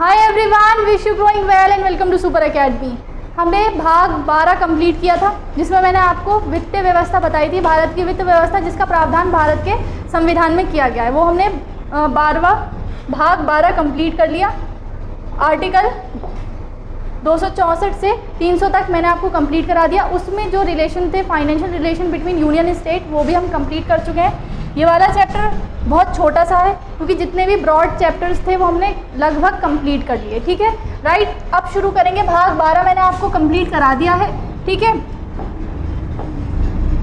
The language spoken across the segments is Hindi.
Hi everyone, wish you growing well and welcome to Super Academy. हमने भाग 12 कंप्लीट किया था, जिसमें मैंने आपको वित्तीय व्यवस्था बताई थी, भारत की वित्त व्यवस्था जिसका प्रावधान भारत के संविधान में किया गया है। वो हमने भाग 12 कंप्लीट कर लिया। आर्टिकल 264 से 300 तक मैंने आपको कंप्लीट करा दिया। उसमें जो रिलेशन थे, financial relation between union state, वो भी हम कंप्लीट कर चुके हैं। ये वाला चैप्टर बहुत छोटा सा है, क्योंकि जितने भी ब्रॉड चैप्टर्स थे वो हमने लगभग कंप्लीट कर लिए। ठीक है, राइट। अब शुरू करेंगे। भाग 12 मैंने आपको कंप्लीट करा दिया है, ठीक है,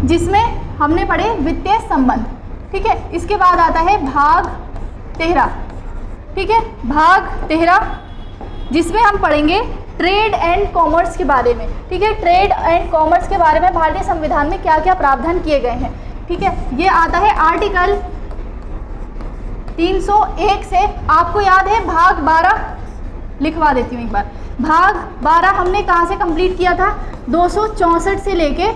जिसमें हमने पढ़े वित्तीय संबंध। ठीक है, इसके बाद आता है भाग 13। ठीक है, भाग 13 जिसमें हम पढ़ेंगे ट्रेड एंड कॉमर्स के बारे में। ठीक है, ट्रेड एंड कॉमर्स के बारे में भारतीय संविधान में क्या क्या प्रावधान किए गए हैं। ठीक है, ये आता है आर्टिकल 301 से। आपको याद है भाग 12, लिखवा देती हूँ एक बार। भाग 12 हमने कहाँ से कंप्लीट किया था? 264 से लेके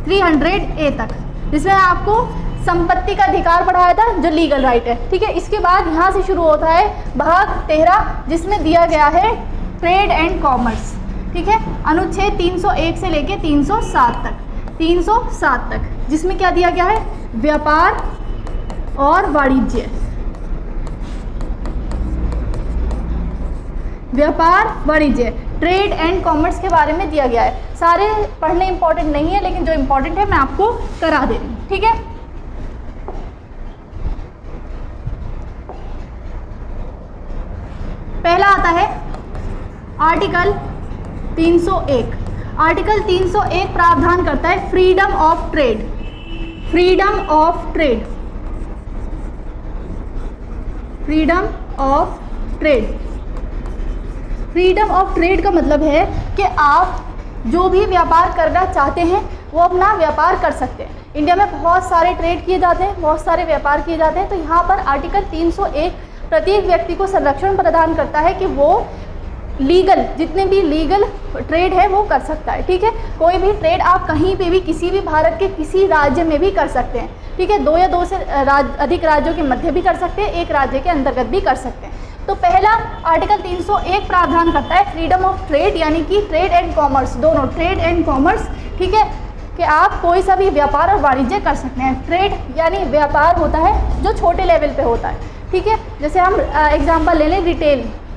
300A तक, जिसमें आपको संपत्ति का अधिकार पढ़ाया था, जो लीगल राइट है। ठीक है, इसके बाद यहाँ से शुरू होता है भाग 13, जिसमें दिया गया है ट्रेड एंड कॉमर्स। ठीक है, अनुच्छेद 301 से लेके 307 तक, 307 तक, जिसमें क्या दिया गया है? व्यापार और वाणिज्य। व्यापार वाणिज्य, ट्रेड एंड कॉमर्स के बारे में दिया गया है। सारे पढ़ने इंपॉर्टेंट नहीं है, लेकिन जो इंपॉर्टेंट है मैं आपको करा दे रही हूँ। ठीक है, पहला आता है आर्टिकल 301। आर्टिकल 301 प्रावधान करता है freedom of trade. Freedom of trade, freedom of trade. Freedom of trade का मतलब है कि आप जो भी व्यापार करना चाहते हैं वो अपना व्यापार कर सकते हैं। इंडिया में बहुत सारे ट्रेड किए जाते हैं, बहुत सारे व्यापार किए जाते हैं। तो यहाँ पर आर्टिकल 301 प्रत्येक व्यक्ति को संरक्षण प्रदान करता है कि वो लीगल, जितने भी लीगल ट्रेड है वो कर सकता है। ठीक है, कोई भी ट्रेड आप कहीं पे भी, किसी भी भारत के किसी राज्य में भी कर सकते हैं। ठीक है, 2 या 2 से अधिक राज्यों के मध्य भी कर सकते हैं, एक राज्य के अंतर्गत भी कर सकते हैं। तो पहला आर्टिकल 301 प्रावधान करता है फ्रीडम ऑफ ट्रेड, यानी कि ट्रेड एंड कॉमर्स, दोनों, ट्रेड एंड कॉमर्स। ठीक है, कि आप कोई सा भी व्यापार और वाणिज्य कर सकते हैं। ट्रेड यानी व्यापार होता है जो छोटे लेवल पे होता है। ठीक है, जैसे हम एग्जांपल ले लें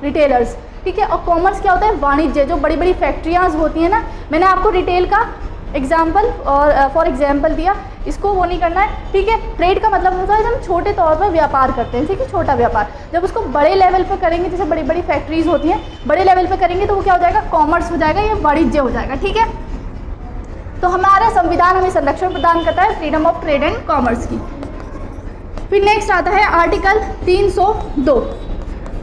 रिटेलर्स। ठीक है, और कॉमर्स क्या होता है? वाणिज्य, जो बड़ी बड़ी फैक्ट्रियाँ होती हैं ना। मैंने आपको रिटेल का एग्जाम्पल और फॉर एग्जाम्पल दिया, इसको वो नहीं करना है। ठीक है, ट्रेड का मतलब होता है जब हम छोटे तौर पर व्यापार करते हैं। ठीक है, छोटा व्यापार। जब उसको बड़े लेवल पर करेंगे, जैसे बड़ी बड़ी फैक्ट्रीज होती हैं, बड़े लेवल पर करेंगे तो वो क्या हो जाएगा? कॉमर्स हो जाएगा या वाणिज्य हो जाएगा। ठीक है, तो हमारा संविधान हमें संरक्षण प्रदान करता है freedom of trade and commerce की। फिर नेक्स्ट आता है आर्टिकल 302।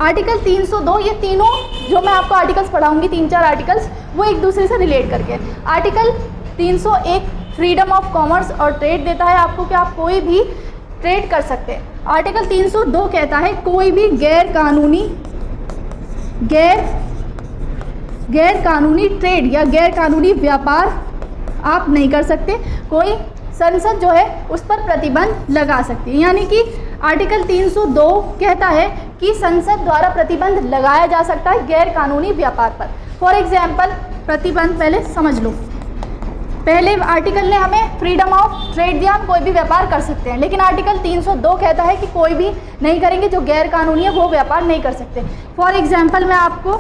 आर्टिकल 302, ये तीनों जो मैं आपको आर्टिकल्स पढ़ाऊंगी, 3-4 आर्टिकल्स, वो एक दूसरे से रिलेट करके। आर्टिकल 301 फ्रीडम ऑफ कॉमर्स और ट्रेड देता है आपको कि आप कोई भी ट्रेड कर सकते हैं। आर्टिकल 302 कहता है कोई भी गैर कानूनी ट्रेड या गैर कानूनी व्यापार आप नहीं कर सकते। कोई संसद जो है उस पर प्रतिबंध लगा सकती है। यानी कि आर्टिकल 302 कहता है कि संसद द्वारा प्रतिबंध लगाया जा सकता है गैर कानूनी व्यापार पर। फॉर एग्जाम्पल, प्रतिबंध पहले समझ लो। पहले आर्टिकल ने हमें फ्रीडम ऑफ ट्रेड दिया, हम कोई भी व्यापार कर सकते हैं। लेकिन आर्टिकल 302 कहता है कि कोई भी नहीं करेंगे, जो गैर कानूनी है वो व्यापार नहीं कर सकते। फॉर एग्जाम्पल मैं आपको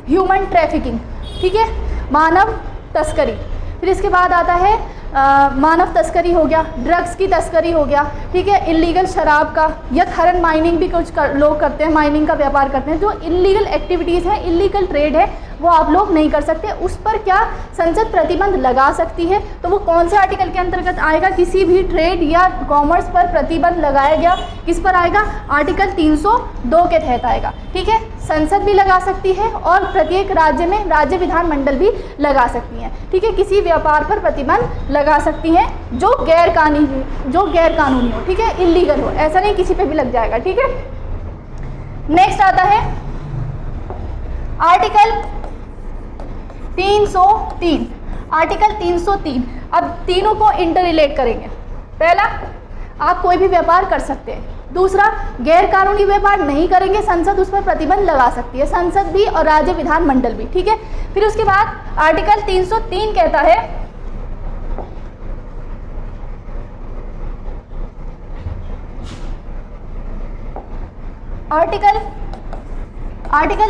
ह्यूमन ट्रैफिकिंग, ठीक है, मानव तस्करी। फिर इसके बाद आता है मानव तस्करी हो गया, ड्रग्स की तस्करी हो गया। ठीक है, इलीगल शराब का, या खनन माइनिंग भी कुछ लोग करते हैं, माइनिंग का व्यापार करते हैं। जो इलीगल एक्टिविटीज़ है, इलीगल ट्रेड है, वो आप लोग नहीं कर सकते। उस पर क्या संसद प्रतिबंध लगा सकती है? तो वो कौन से आर्टिकल के अंतर्गत आएगा? किसी भी ट्रेड या कॉमर्स पर प्रतिबंध लगाया गया, किस पर आएगा? आर्टिकल 302 के तहत आएगा। ठीक है, संसद भी लगा सकती है और प्रत्येक राज्य में राज्य विधानमंडल भी लगा सकती हैं। ठीक है, किसी व्यापार पर प्रतिबंध लगा सकती हैं जो गैर कानूनी हो। ठीक है, इलीगल हो, ऐसा नहीं किसी पे भी लग जाएगा। ठीक है, नेक्स्ट आता है आर्टिकल 303। आर्टिकल 303, अब तीनों को इंटर रिलेट करेंगे। पहला, आप कोई भी व्यापार कर सकते हैं, दूसरा, गैर कानूनी व्यापार नहीं करेंगे, संसद उस पर प्रतिबंध लगा सकती है, संसद भी और राज्य विधानमंडल भी। ठीक है, फिर उसके बाद आर्टिकल 303 कहता है आर्टिकल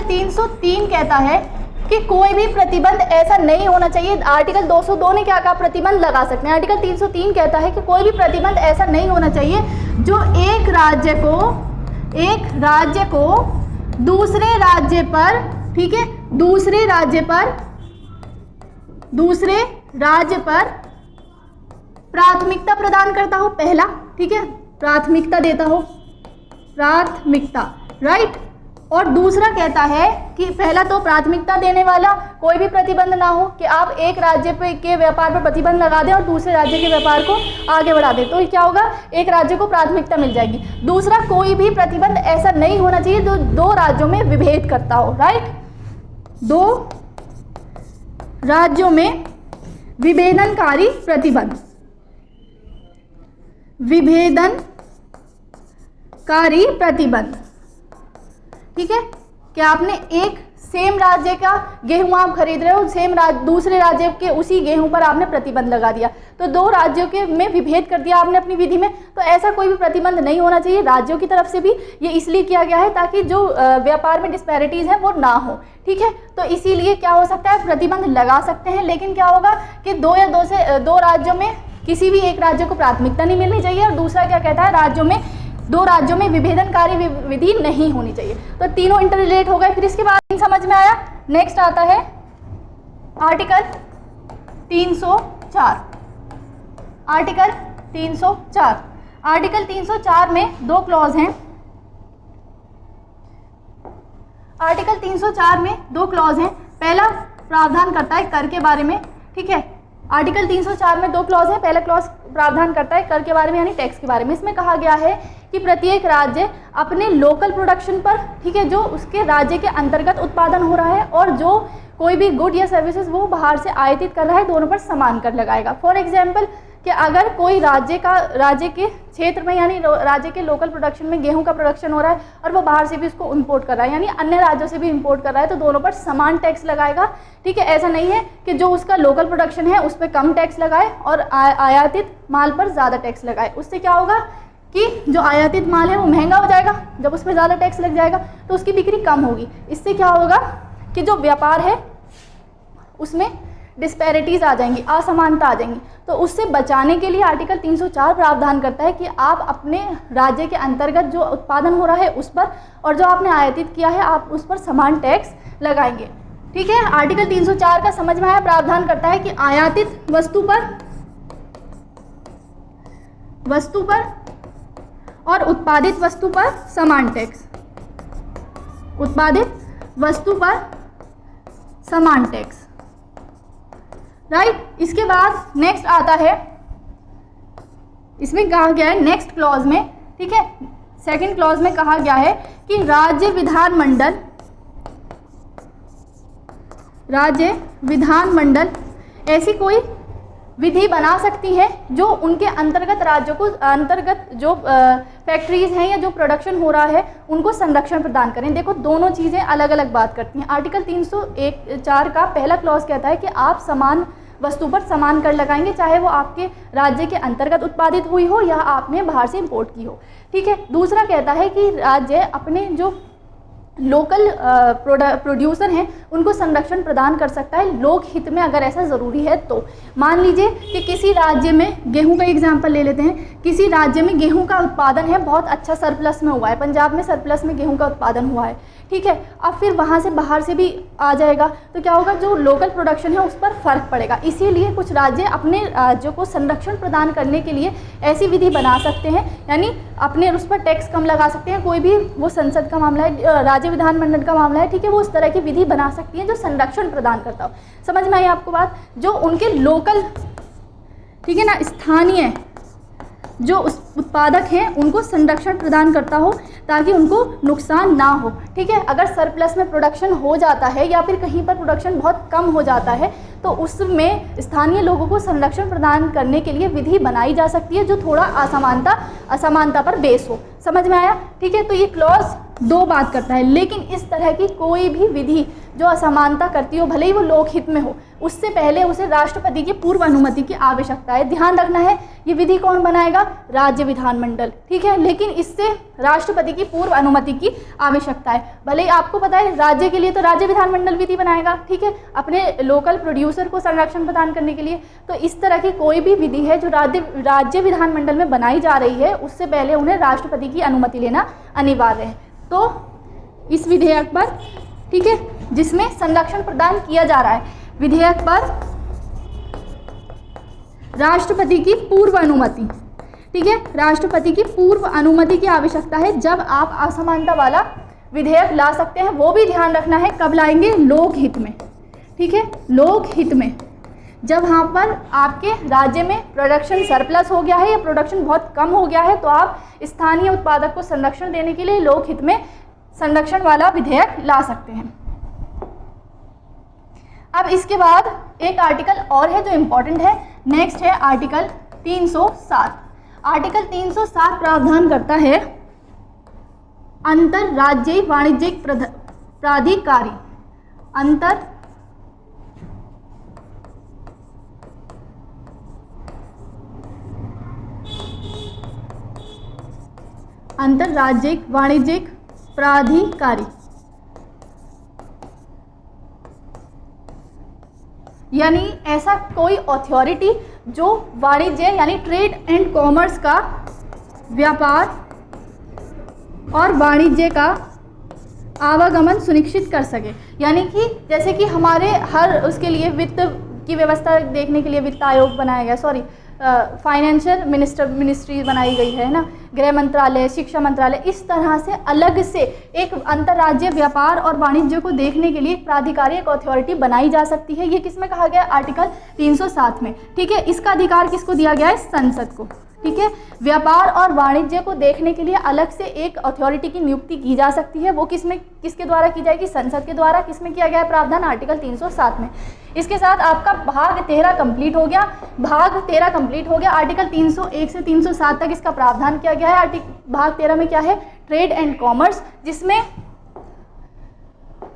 303 कहता है कि कोई भी प्रतिबंध ऐसा नहीं होना चाहिए। आर्टिकल 202 ने क्या कहा, प्रतिबंध लगा सकते हैं। आर्टिकल 303 कहता है कि कोई भी प्रतिबंध ऐसा नहीं होना चाहिए जो एक राज्य को दूसरे राज्य पर, ठीक है, दूसरे राज्य पर प्राथमिकता प्रदान करता हो, पहला, ठीक है, प्राथमिकता देता हो, प्राथमिकता, राइट। और दूसरा कहता है कि पहला तो प्राथमिकता देने वाला कोई भी प्रतिबंध ना हो कि आप एक राज्य पे के व्यापार पर प्रतिबंध लगा दें और दूसरे राज्य के व्यापार को आगे बढ़ा दें, तो ये क्या होगा, एक राज्य को प्राथमिकता मिल जाएगी। दूसरा, कोई भी प्रतिबंध ऐसा नहीं होना चाहिए जो दो राज्यों में विभेद करता हो, राइट, दो राज्यों में विभेदनकारी प्रतिबंध, विभेदनकारी प्रतिबंध, ठीक है। क्या आपने एक सेम राज्य का गेहूं आप खरीद रहे हो, दूसरे राज्य के उसी गेहूं पर आपने प्रतिबंध लगा दिया, तो दो राज्यों के में विभेद कर दिया आपने अपनी विधि में, तो ऐसा कोई भी प्रतिबंध नहीं होना चाहिए राज्यों की तरफ से भी। ये इसलिए किया गया है ताकि जो व्यापार में डिस्पैरिटीज़ हैं वो ना हो, ठीक है। तो इसीलिए क्या हो सकता है, प्रतिबंध लगा सकते हैं, लेकिन क्या होगा कि दो राज्यों में किसी भी एक राज्य को प्राथमिकता नहीं मिलनी चाहिए। और दूसरा क्या कहता है, दो राज्यों में विभेदनकारी विधि नहीं होनी चाहिए। तो तीनों इंटर रिलेट हो गए। फिर इसके बाद समझ में आया। नेक्स्ट आता है आर्टिकल 304। आर्टिकल 304 में दो क्लॉज हैं। आर्टिकल 304 में दो क्लॉज हैं। पहला प्रावधान करता है कर के बारे में, ठीक है। आर्टिकल 304 में दो क्लॉज हैं। पहला क्लॉज प्रावधान करता है कर के बारे में यानी टैक्स के बारे में। इसमें कहा गया है कि प्रत्येक राज्य अपने लोकल प्रोडक्शन पर, ठीक है, जो उसके राज्य के अंतर्गत उत्पादन हो रहा है और जो कोई भी गुड या सर्विसेज वो बाहर से आयातित कर रहा है, दोनों पर समान कर लगाएगा। फॉर एग्जाम्पल कि अगर कोई राज्य के क्षेत्र में यानी राज्य के लोकल प्रोडक्शन में गेहूं का प्रोडक्शन हो रहा है और वो बाहर से भी उसको इंपोर्ट कर रहा है यानी अन्य राज्यों से भी इंपोर्ट कर रहा है, तो दोनों पर समान टैक्स लगाएगा, ठीक है। ऐसा नहीं है कि जो उसका लोकल प्रोडक्शन है उस पर कम टैक्स लगाए और आयातित माल पर ज़्यादा टैक्स लगाए। उससे क्या होगा कि जो आयातित माल है वो महंगा हो जाएगा, जब उस पर ज़्यादा टैक्स लग जाएगा तो उसकी बिक्री कम होगी। इससे क्या होगा कि जो व्यापार है उसमें डिस्पैरिटीज़ आ जाएंगी, असमानता आ जाएंगी। तो उससे बचाने के लिए आर्टिकल 304 प्रावधान करता है कि आप अपने राज्य के अंतर्गत जो उत्पादन हो रहा है उस पर और जो आपने आयातित किया है आप उस पर समान टैक्स लगाएंगे, ठीक है। आर्टिकल 304 का समझ में आया। प्रावधान करता है कि आयातित वस्तु पर और उत्पादित वस्तु पर समान टैक्स, उत्पादित वस्तु पर समान टैक्स, राइट। इसके बाद नेक्स्ट आता है, इसमें कहा गया है नेक्स्ट क्लॉज में, ठीक है, सेकंड क्लॉज में कहा गया है कि राज्य विधानमंडल ऐसी कोई विधि बना सकती है जो उनके अंतर्गत राज्यों को अंतर्गत जो फैक्ट्रीज हैं या जो प्रोडक्शन हो रहा है उनको संरक्षण प्रदान करें। देखो दोनों चीज़ें अलग अलग बात करती हैं। आर्टिकल 304 का पहला क्लॉज कहता है कि आप समान वस्तु पर समान कर लगाएंगे, चाहे वो आपके राज्य के अंतर्गत उत्पादित हुई हो या आपने बाहर से इंपोर्ट की हो, ठीक है। दूसरा कहता है कि राज्य अपने जो लोकल प्रोड्यूसर हैं उनको संरक्षण प्रदान कर सकता है लोक हित में, अगर ऐसा ज़रूरी है तो। मान लीजिए कि किसी राज्य में गेहूं का एग्जांपल ले लेते हैं, किसी राज्य में गेहूं का उत्पादन है, बहुत अच्छा सरप्लस में हुआ है, पंजाब में सरप्लस में गेहूं का उत्पादन हुआ है, ठीक है। अब फिर वहाँ से बाहर से भी आ जाएगा तो क्या होगा, जो लोकल प्रोडक्शन है उस पर फ़र्क पड़ेगा। इसीलिए कुछ राज्य अपने राज्यों को संरक्षण प्रदान करने के लिए ऐसी विधि बना सकते हैं, यानी अपने उस पर टैक्स कम लगा सकते हैं। कोई भी वो संसद का मामला है, राज्य विधानमंडल का मामला है, ठीक है, वो उस तरह की विधि बना सकती है जो संरक्षण प्रदान करता हो। समझ में आई आपको बात। जो उनके लोकल, ठीक है ना, स्थानीय जो उस उत्पादक हैं उनको संरक्षण प्रदान करता हो ताकि उनको नुकसान ना हो। ठीक है, अगर सरप्लस में प्रोडक्शन हो जाता है या फिर कहीं पर प्रोडक्शन बहुत कम हो जाता है तो उसमें स्थानीय लोगों को संरक्षण प्रदान करने के लिए विधि बनाई जा सकती है जो थोड़ा असमानता पर बेस हो। समझ में आया? ठीक है, तो ये क्लॉज 2 बात करता है, लेकिन इस तरह की कोई भी विधि जो असमानता करती हो, भले ही वो लोकहित में हो, उससे पहले उसे राष्ट्रपति की पूर्व अनुमति की आवश्यकता है। ध्यान रखना है, ये विधि कौन बनाएगा? राज्य विधानमंडल। ठीक है, लेकिन इससे राष्ट्रपति की पूर्व अनुमति की आवश्यकता है। भले ही आपको पता है राज्य के लिए तो राज्य विधानमंडल विधि बनाएगा, ठीक है, अपने लोकल प्रोड्यूसर को संरक्षण प्रदान करने के लिए। तो इस तरह की कोई भी विधि है जो राज्य विधानमंडल में बनाई जा रही है, उससे पहले उन्हें राष्ट्रपति की अनुमति लेना अनिवार्य है। तो इस विधेयक पर, ठीक है, जिसमें संरक्षण प्रदान किया जा रहा है, विधेयक पर राष्ट्रपति की पूर्व अनुमति, ठीक है, राष्ट्रपति की पूर्व अनुमति की आवश्यकता है जब आप असमानता वाला विधेयक ला सकते हैं। वो भी ध्यान रखना है, कब लाएंगे? लोकहित में। ठीक है, लोकहित में, जब वहाँ पर आपके राज्य में प्रोडक्शन सरप्लस हो गया है या प्रोडक्शन बहुत कम हो गया है तो आप स्थानीय उत्पादक को संरक्षण देने के लिए लोकहित में संरक्षण वाला विधेयक ला सकते हैं। अब इसके बाद एक आर्टिकल और है जो इम्पोर्टेंट है, नेक्स्ट है आर्टिकल 307। आर्टिकल 307 प्रावधान करता है अंतरराज्यीय वाणिज्यिक प्राधिकारी, अंतरराज्यीय वाणिज्यिक प्राधिकारी, यानी ऐसा कोई अथॉरिटी जो वाणिज्य यानी ट्रेड एंड कॉमर्स का, व्यापार और वाणिज्य का आवागमन सुनिश्चित कर सके। यानी कि जैसे कि हमारे हर उसके लिए वित्त की व्यवस्था देखने के लिए वित्त आयोग बनाया गया, फाइनेंशियल मिनिस्ट्री बनाई गई है ना, गृह मंत्रालय, शिक्षा मंत्रालय, इस तरह से अलग से एक अंतर्राज्यीय व्यापार और वाणिज्य को देखने के लिए एक प्राधिकारी, एक अथॉरिटी बनाई जा सकती है। ये किसमें कहा गया? आर्टिकल 307 में। ठीक है, इसका अधिकार किसको दिया गया है? संसद को। ठीक है, व्यापार और वाणिज्य को देखने के लिए अलग से एक अथॉरिटी की नियुक्ति की जा सकती है। वो किसके द्वारा की जाएगी? संसद के द्वारा। किसमें किया गया है प्रावधान? आर्टिकल 307 में। इसके साथ आपका भाग 13 कंप्लीट हो गया। भाग 13 कंप्लीट हो गया। आर्टिकल 301 से 307 तक इसका प्रावधान किया गया है। भाग 13 में क्या है? ट्रेड एंड कॉमर्स, जिसमें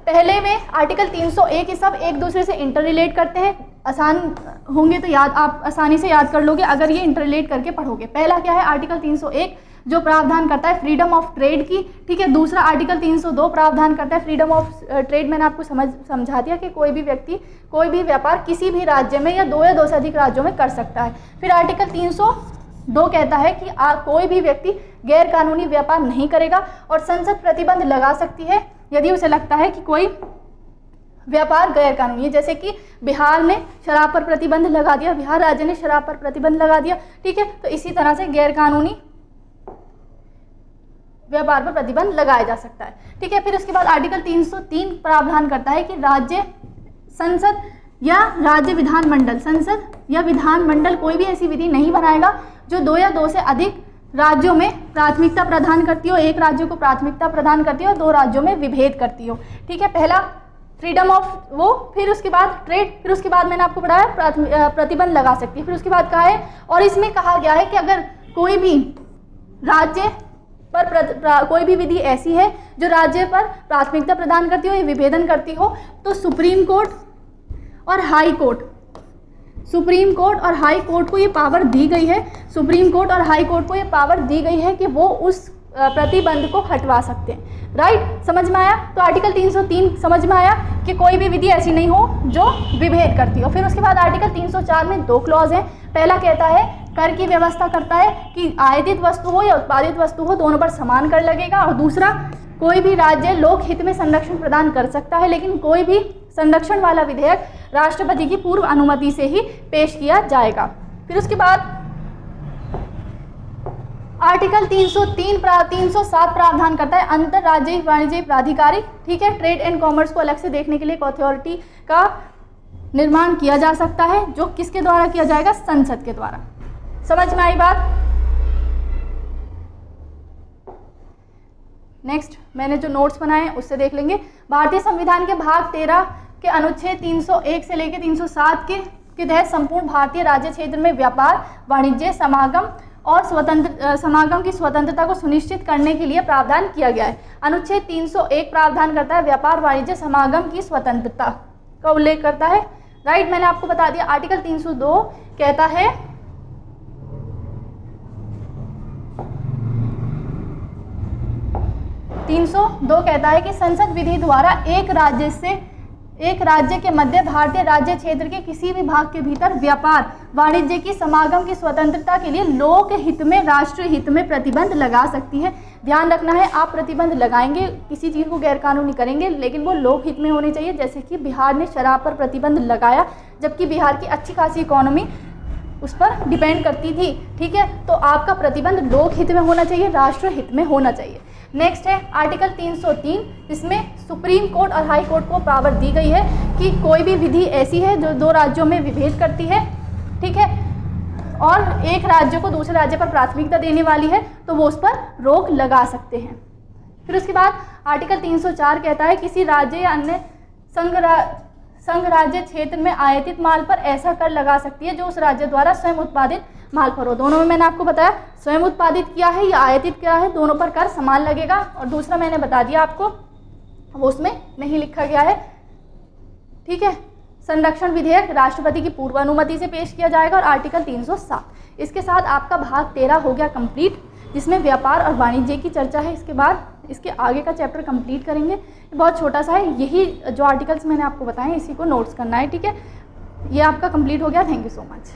पहले में आर्टिकल 301 ये सब एक दूसरे से इंटर रिलेट करते हैं। आसान होंगे तो आप आसानी से याद कर लोगे अगर ये इंटर रिलेट करके पढ़ोगे। पहला क्या है? आर्टिकल 301 जो प्रावधान करता है फ्रीडम ऑफ ट्रेड की। ठीक है, दूसरा आर्टिकल 302 प्रावधान करता है फ्रीडम ऑफ ट्रेड। मैंने आपको समझा दिया कि कोई भी व्यक्ति कोई भी व्यापार किसी भी राज्य में या दो से अधिक राज्यों में कर सकता है। फिर आर्टिकल 302 कहता है कि कोई भी व्यक्ति गैर कानूनी व्यापार नहीं करेगा और संसद प्रतिबंध लगा सकती है यदि उसे लगता है कि कोई व्यापार गैर कानूनी है। जैसे कि बिहार ने शराब पर प्रतिबंध लगा दिया, बिहार राज्य ने शराब पर प्रतिबंध लगा दिया। ठीक है, तो इसी तरह से गैर कानूनी व्यापार पर प्रतिबंध लगाया जा सकता है। ठीक है, फिर उसके बाद आर्टिकल 303 प्रावधान करता है कि राज्य संसद या राज्य विधानमंडल, संसद या विधानमंडल कोई भी ऐसी विधि नहीं बनाएगा जो 2 या 2 से अधिक राज्यों में प्राथमिकता प्रदान करती हो, एक राज्य को प्राथमिकता प्रदान करती हो और 2 राज्यों में विभेद करती हो। ठीक है, पहला फ्रीडम ऑफ वो, फिर उसके बाद ट्रेड, फिर उसके बाद मैंने आपको पढ़ाया प्रतिबंध लगा सकती है। फिर उसके बाद कहा है, और इसमें कहा गया है कि अगर कोई भी राज्य पर कोई भी विधि ऐसी है जो राज्य पर प्राथमिकता प्रदान करती हो या विभेदन करती हो तो सुप्रीम कोर्ट और हाई कोर्ट, सुप्रीम कोर्ट और हाई कोर्ट को ये पावर दी गई है। सुप्रीम कोर्ट और हाई कोर्ट को ये पावर दी गई है कि वो उस प्रतिबंध को हटवा सकते हैं। राइट, समझ में आया? तो आर्टिकल 303 समझ में आया कि कोई भी विधि ऐसी नहीं हो जो विभेद करती हो। फिर उसके बाद आर्टिकल 304 में 2 क्लॉज हैं। पहला कहता है कर की व्यवस्था करता है कि आयातित वस्तु हो या उत्पादित वस्तु हो दोनों पर समान कर लगेगा, और दूसरा कोई भी राज्य लोक हित में संरक्षण प्रदान कर सकता है, लेकिन कोई भी संरक्षण वाला विधेयक राष्ट्रपति की पूर्व अनुमति से ही पेश किया जाएगा। फिर उसके बाद आर्टिकल 307 प्रावधान करता है अंतरराज्यीय वाणिज्य प्राधिकारी। ठीक है, ट्रेड एंड कॉमर्स को अलग से देखने के लिए एक अथॉरिटी का निर्माण किया जा सकता है, जो किसके द्वारा किया जाएगा? संसद के द्वारा। समझ में आई बात? नेक्स्ट मैंने जो नोट्स बनाए हैं उससे देख लेंगे। भारतीय संविधान के भाग 13 के अनुच्छेद 301 से लेकर 307 के तहत संपूर्ण भारतीय राज्य क्षेत्र में व्यापार, वाणिज्य, समागम और समागम की स्वतंत्रता को सुनिश्चित करने के लिए प्रावधान किया गया है। अनुच्छेद 301 प्रावधान करता है व्यापार, वाणिज्य, समागम की स्वतंत्रता का उल्लेख करता है। राइट, मैंने आपको बता दिया। आर्टिकल 302 कहता है 302 कहता है कि संसद विधि द्वारा एक राज्य के मध्य भारतीय राज्य क्षेत्र के किसी भी भाग के भीतर व्यापार, वाणिज्य की, समागम की स्वतंत्रता के लिए लोक हित में, राष्ट्रीय हित में प्रतिबंध लगा सकती है। ध्यान रखना है, आप प्रतिबंध लगाएंगे, किसी चीज़ को गैरकानूनी करेंगे, लेकिन वो लोक हित में होने चाहिए। जैसे कि बिहार ने शराब पर प्रतिबंध लगाया, जबकि बिहार की अच्छी खासी इकोनॉमी उस पर डिपेंड करती थी। ठीक है, तो आपका प्रतिबंध लोक हित में होना चाहिए, राष्ट्रीय हित में होना चाहिए। नेक्स्ट है आर्टिकल 303, जिसमें सुप्रीम कोर्ट और हाई कोर्ट को पावर दी गई है कि कोई भी विधि ऐसी है जो दो राज्यों में विभेद करती है, ठीक है, और एक राज्य को दूसरे राज्य पर प्राथमिकता देने वाली है, तो वो उस पर रोक लगा सकते हैं। फिर उसके बाद आर्टिकल 304 कहता है किसी राज्य या अन्य संघ राज्य क्षेत्र में आयातित माल पर ऐसा कर लगा सकती है जो उस राज्य द्वारा स्वयं उत्पादित माल पर हो। दोनों में मैंने आपको बताया स्वयं उत्पादित किया है या आयातित किया है, दोनों पर कर समान लगेगा। और दूसरा मैंने बता दिया आपको, वो उसमें नहीं लिखा गया है। ठीक है, संरक्षण विधेयक राष्ट्रपति की पूर्व अनुमति से पेश किया जाएगा। और आर्टिकल 307, इसके साथ आपका भाग 13 हो गया कंप्लीट, जिसमें व्यापार और वाणिज्य की चर्चा है। इसके बाद इसके आगे का चैप्टर कंप्लीट करेंगे, बहुत छोटा सा है। यही जो आर्टिकल्स मैंने आपको बताए इसी को नोट्स करना है। ठीक है, ये आपका कंप्लीट हो गया। Thank you so much.